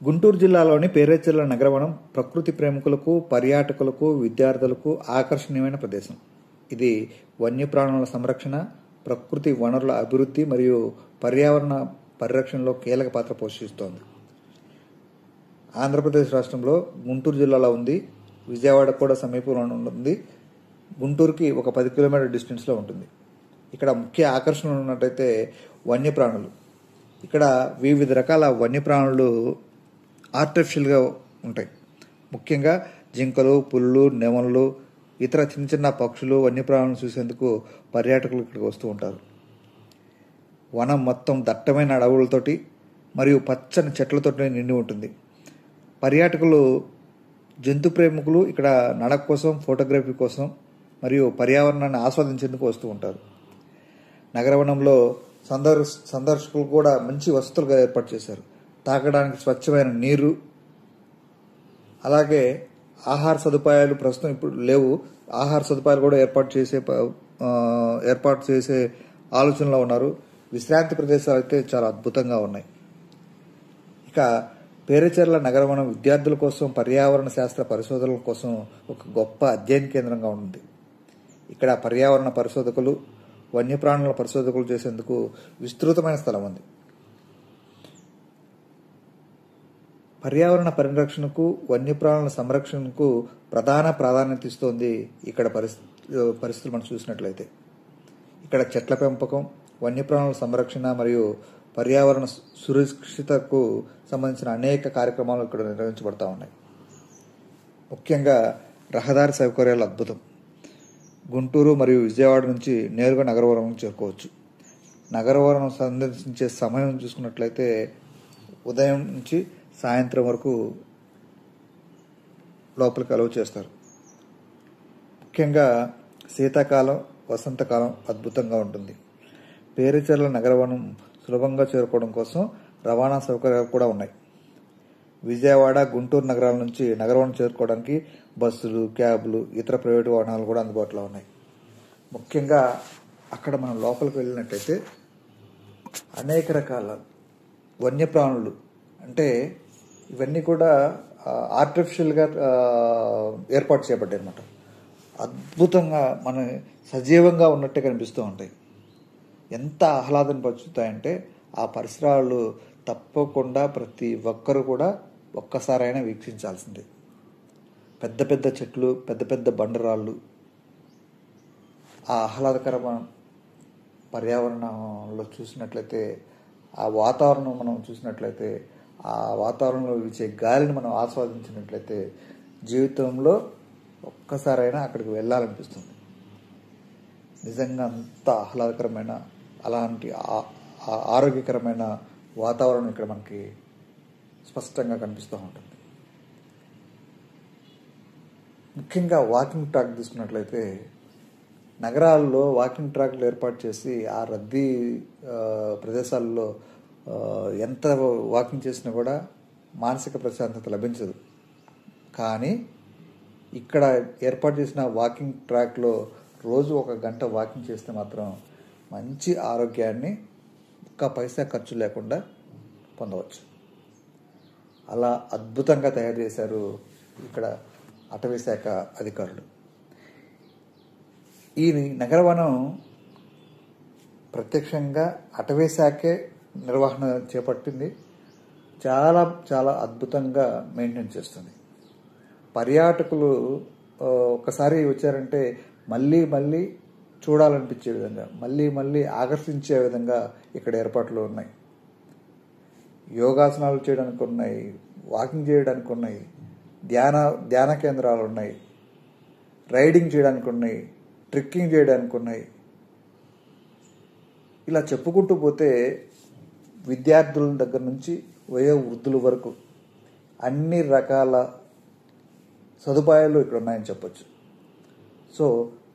గుంటూరు జిల్లాలోని పేరేచెర్ల నగరవనం ప్రకృతి ప్రేమికులకు, పర్యాటకులకు, విద్యార్థులకు ఆకర్షణీయమైన ప్రదేశం. ఇది వన్యప్రాణుల సంరక్షణ, ప్రకృతి వనరుల అభివృద్ధి మరియు పర్యావరణ పరిరక్షణలో కీలక పాత్ర పోషిస్తోంది. ఆంధ్రప్రదేశ్ రాష్ట్రంలో గుంటూరు జిల్లాలో ఉంది. విజయవాడ కూడా సమీపంలో ఉంటుంది. గుంటూరుకి ఒక 10 కిలోమీటర్ డిస్టెన్స్లో ఉంటుంది. ఇక్కడ ముఖ్య ఆకర్షణలు ఉన్నట్టయితే వన్యప్రాణులు. ఇక్కడ వివిధ రకాల వన్యప్రాణులు ఆర్టిఫిషియల్గా ఉంటాయి. ముఖ్యంగా జింకలు, పులులు, నెమళ్ళు, ఇతర చిన్న చిన్న పక్షులు, వన్యప్రాణులను చూసేందుకు పర్యాటకులు ఇక్కడికి వస్తూ ఉంటారు. వనం మొత్తం దట్టమైన అడవులతోటి మరియు పచ్చని చెట్లతోటి నిండి ఉంటుంది. పర్యాటకులు, జంతు ప్రేమికులు ఇక్కడ నడక కోసం, ఫోటోగ్రఫీ కోసం మరియు పర్యావరణాన్ని ఆస్వాదించేందుకు వస్తూ ఉంటారు. నగరవనంలో సందర్శకులు కూడా మంచి వసతులుగా ఏర్పాటు చేశారు. తాగడానికి స్వచ్ఛమైన నీరు, అలాగే ఆహార సదుపాయాలు ప్రస్తుతం ఇప్పుడు లేవు. ఆహార సదుపాయాలు కూడా ఏర్పాటు చేసే ఆలోచనలో ఉన్నారు. విశ్రాంతి ప్రదేశాలు అయితే చాలా అద్భుతంగా ఉన్నాయి. ఇక పేరేచెర్ల నగరవనం విద్యార్థుల కోసం, పర్యావరణ శాస్త్ర పరిశోధనల కోసం ఒక గొప్ప అధ్యయన కేంద్రంగా ఉంది. ఇక్కడ పర్యావరణ పరిశోధకులు, వన్యప్రాణుల పరిశోధకులు చేసేందుకు విస్తృతమైన స్థలం ఉంది. పర్యావరణ పరిరక్షణకు, వన్యప్రాణుల సంరక్షణకు ప్రధాన ప్రాధాన్యత ఇస్తోంది ఇక్కడ పరిస్థితులు మనం చూసినట్లయితే. ఇక్కడ చెట్ల పెంపకం, వన్యప్రాణుల సంరక్షణ మరియు పర్యావరణ సురక్షితకు సంబంధించిన అనేక కార్యక్రమాలు ఇక్కడ నిర్వహించబడతా ఉన్నాయి. ముఖ్యంగా రహదారి సౌకర్యాలు అద్భుతం. గుంటూరు మరియు విజయవాడ నుంచి నేరుగా నగరవరం చేరుకోవచ్చు. నగరవరం సందర్శించే సమయం చూసుకున్నట్లయితే ఉదయం నుంచి సాయంత్రం వరకు లోపలికి అలౌ చేస్తారు. ముఖ్యంగా శీతాకాలం, వసంతకాలం అద్భుతంగా ఉంటుంది. పేరేచెర్ల నగరవనం సులభంగా చేరుకోవడం కోసం రవాణా సౌకర్యాలు కూడా ఉన్నాయి. విజయవాడ, గుంటూరు నగరాల నుంచి నగరవనం చేరుకోవడానికి బస్సులు, క్యాబ్లు, ఇతర ప్రైవేటు వాహనాలు కూడా అందుబాటులో ఉన్నాయి. ముఖ్యంగా అక్కడ మనం లోపలికి వెళ్ళినట్టయితే అనేక రకాల వన్యప్రాణులు, అంటే ఇవన్నీ కూడా ఆర్టిఫిషియల్గా ఏర్పాటు చేయబడ్డాయి అన్నమాట. అద్భుతంగా మన సజీవంగా ఉన్నట్టే కనిపిస్తూ ఉంటాయి. ఎంత ఆహ్లాదం పరుచుతాయంటే ఆ పరిసరాలు తప్పకుండా ప్రతి ఒక్కరు కూడా ఒక్కసారైనా వీక్షించాల్సిందే. పెద్ద పెద్ద చెట్లు, పెద్ద పెద్ద బండరాళ్ళు, ఆ ఆహ్లాదకరమైన పర్యావరణంలో చూసినట్లయితే, ఆ వాతావరణం మనం చూసినట్లయితే, ఆ వాతావరణంలో వీచే గాలిని మనం ఆస్వాదించినట్లయితే జీవితంలో ఒక్కసారైనా అక్కడికి వెళ్ళాలనిపిస్తుంది. నిజంగా అంత ఆహ్లాదకరమైన, అలాంటి ఆరోగ్యకరమైన వాతావరణం ఇక్కడ మనకి స్పష్టంగా కనిపిస్తూ ఉంటుంది. ముఖ్యంగా వాకింగ్ ట్రాక్ తీసుకున్నట్లయితే నగరాల్లో వాకింగ్ ట్రాక్లు ఏర్పాటు చేసి ఆ రద్దీ ప్రదేశాల్లో ఎంత వాకింగ్ చేసినా కూడా మానసిక ప్రశాంతత లభించదు. కానీ ఇక్కడ ఏర్పాటు చేసిన వాకింగ్ ట్రాక్లో రోజు 1 గంట వాకింగ్ చేస్తే మాత్రం మంచి ఆరోగ్యాన్ని ఒక్క పైసా ఖర్చు లేకుండా పొందవచ్చు. అలా అద్భుతంగా తయారు చేశారు ఇక్కడ అటవీ శాఖ అధికారులు. ఈ నగరవనం ప్రత్యక్షంగా అటవీ శాఖే నిర్వహణ చేపట్టింది. చాలా చాలా అద్భుతంగా మెయింటైన్ చేస్తుంది. పర్యాటకులు ఒకసారి వచ్చారంటే మళ్ళీ మళ్ళీ చూడాలనిపించే విధంగా, మళ్ళీ మళ్ళీ ఆకర్షించే విధంగా ఇక్కడ ఏర్పాట్లు ఉన్నాయి. యోగాసనాలు చేయడానికి ఉన్నాయి, వాకింగ్ చేయడానికి ఉన్నాయి, ధ్యాన కేంద్రాలు ఉన్నాయి, రైడింగ్ చేయడానికి ఉన్నాయి, ట్రెక్కింగ్ చేయడానికి ఉన్నాయి. ఇలా చెప్పుకుంటూ పోతే విద్యార్థుల దగ్గర నుంచి వయో వృద్ధుల వరకు అన్ని రకాల సదుపాయాలు ఇక్కడ ఉన్నాయని చెప్పొచ్చు. సో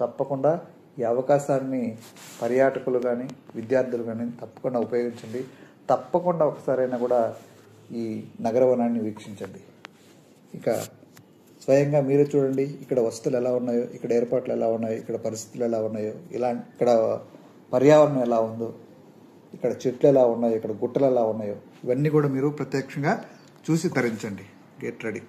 తప్పకుండా ఈ అవకాశాన్ని పర్యాటకులు కానీ, విద్యార్థులు కానీ తప్పకుండా ఉపయోగించండి. తప్పకుండా ఒకసారైనా కూడా ఈ నగరవనాన్ని వీక్షించండి. ఇక స్వయంగా మీరే చూడండి, ఇక్కడ వసతులు ఎలా ఉన్నాయో, ఇక్కడ ఏర్పాట్లు ఎలా ఉన్నాయో, ఇక్కడ పరిస్థితులు ఎలా ఉన్నాయో, ఇక్కడ పర్యావరణం ఎలా ఉందో, ఇక్కడ చెట్లు ఎలా ఉన్నాయో, ఇక్కడ గుట్టలు ఎలా ఉన్నాయో, ఇవన్నీ కూడా మీరు ప్రత్యక్షంగా చూసి తరించండి. Get ready.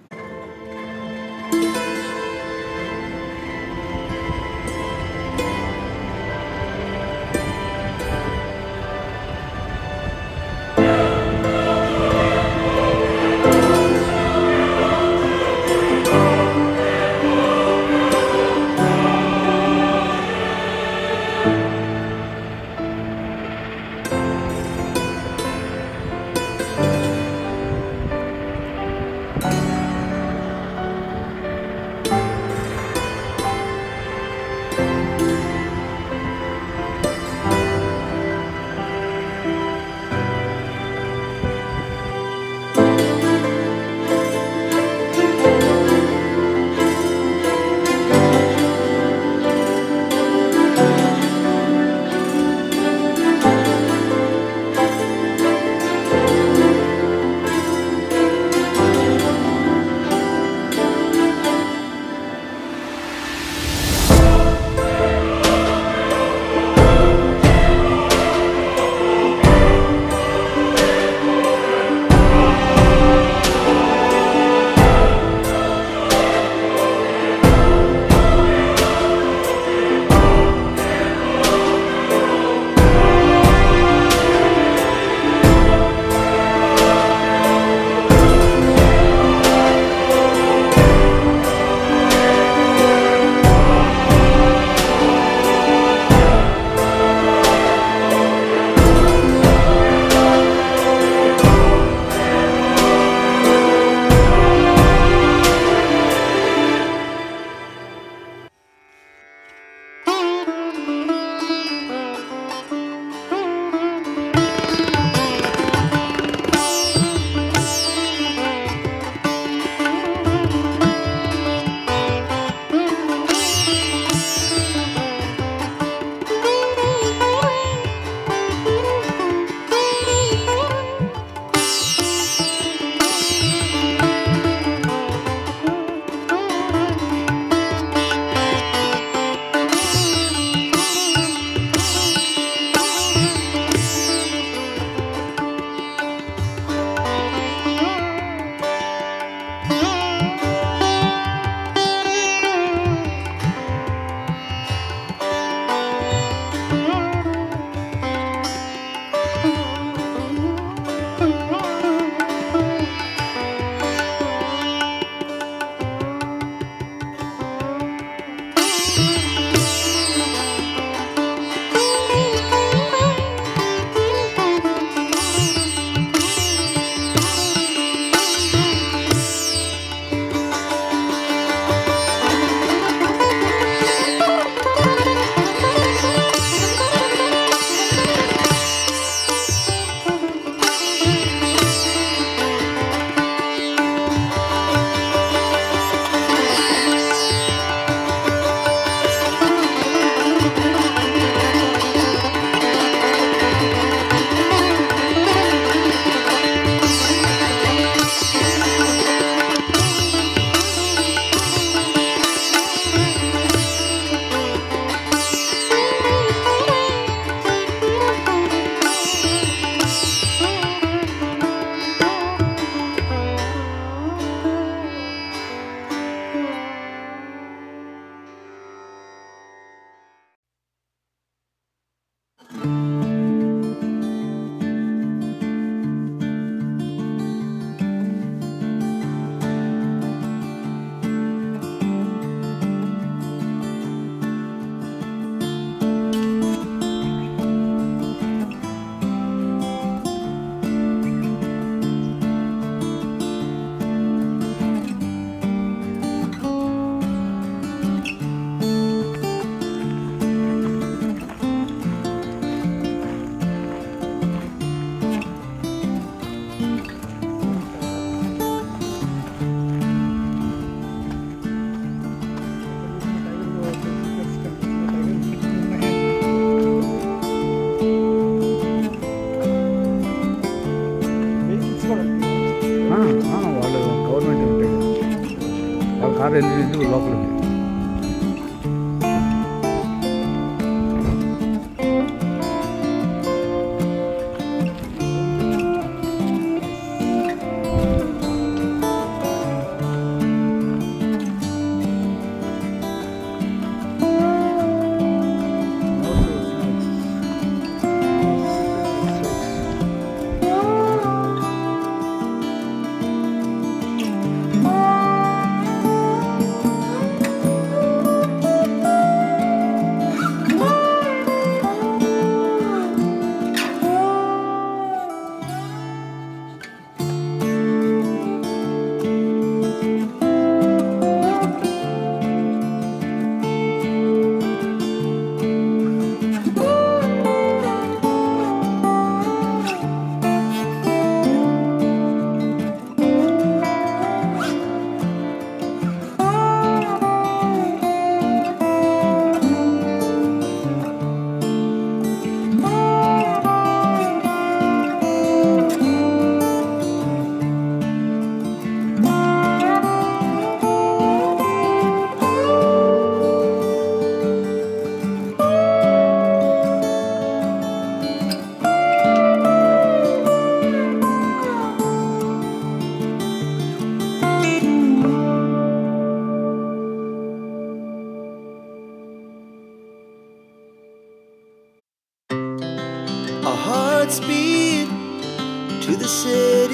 కారు వెళ్ళి లోపలికి.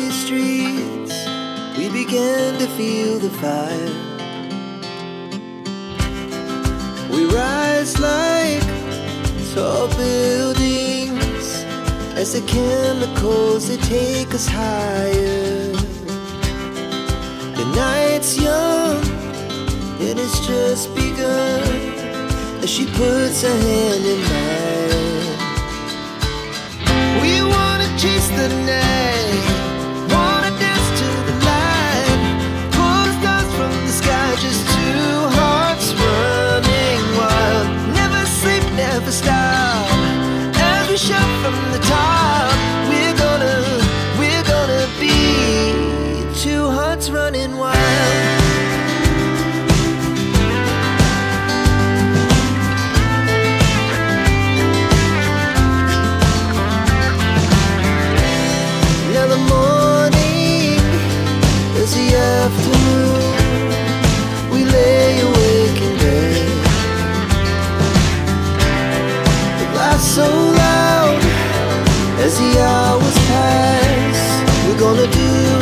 city streets, we began to feel the fire. We rise like tall buildings as the chemicals they take us higher. The night's young, it has just begun as she puts her hand in mine. We wanna chase the night, wanna dance to the light, pull the stars from the sky, just two hearts running wild. Never sleep, never stop, as we shout from the top. We're gonna be two hearts running wild. Now the morning is the afternoon, we lay awake in bed. The laughs so loud as the hours pass. We're gonna do